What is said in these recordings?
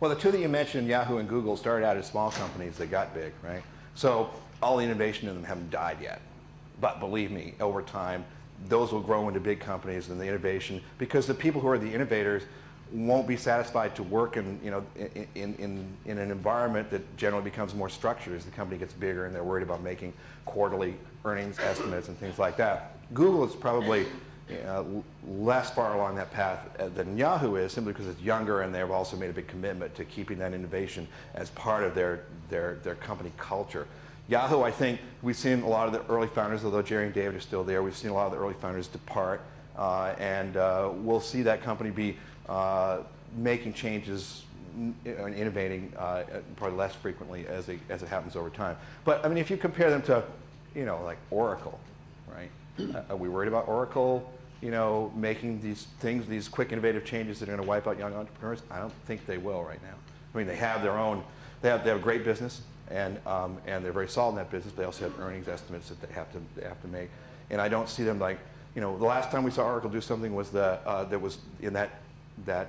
Well, the two that you mentioned, Yahoo and Google, started out as small companies that got big, right? So all the innovation in them haven't died yet. But believe me, over time, those will grow into big companies and the innovation, because the people who are the innovators won't be satisfied to work in, in an environment that generally becomes more structured as the company gets bigger and they're worried about making quarterly earnings estimates and things like that. Google is probably less far along that path than Yahoo is, simply because it's younger and they've also made a big commitment to keeping that innovation as part of their company culture. Yahoo, I think we've seen a lot of the early founders, although Jerry and David are still there, we've seen a lot of the early founders depart, and we'll see that company be making changes and innovating probably less frequently as it happens over time. But I mean, if you compare them to, like Oracle, right? Are we worried about Oracle, making these things, these quick innovative changes that are going to wipe out young entrepreneurs? I don't think they will right now. I mean, they have their own, they have a great business, and they're very solid in that business. They also have earnings estimates that they have to make, and I don't see them like, the last time we saw Oracle do something was that was in that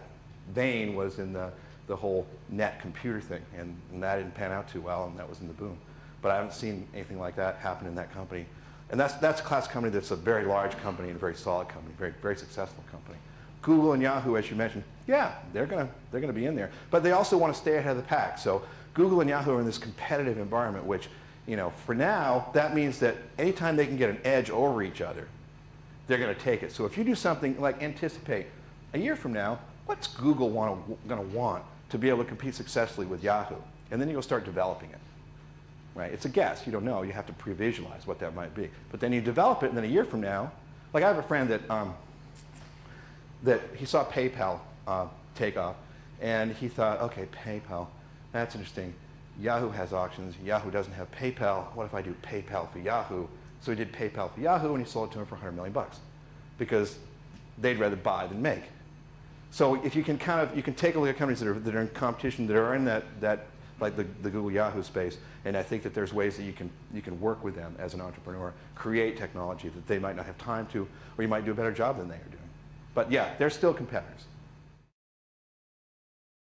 vein was in the whole net computer thing, and that didn't pan out too well, and that was in the boom. But I haven't seen anything like that happen in that company. And that's a class company that's a very large company and a very solid company, very, very successful company. Google and Yahoo, as you mentioned, yeah, they're gonna be in there. But they also want to stay ahead of the pack. So Google and Yahoo are in this competitive environment, which, for now, that means that anytime they can get an edge over each other, they're going to take it. So if you do something like anticipate, a year from now, what's Google going to want to be able to compete successfully with Yahoo? And then you'll start developing it. Right? It's a guess. You don't know. You have to pre-visualize what that might be. But then you develop it, and then a year from now, like I have a friend that he saw PayPal take off, and he thought, okay, PayPal, that's interesting. Yahoo has auctions. Yahoo doesn't have PayPal. What if I do PayPal for Yahoo? So he did PayPal for Yahoo, and he sold it to him for $100 million because they'd rather buy than make. So if you can you can take a look at companies that are in competition, that are in that like the Google Yahoo space, and I think that there's ways that you can work with them as an entrepreneur, create technology that they might not have time to, or you might do a better job than they are doing. But yeah, they're still competitors.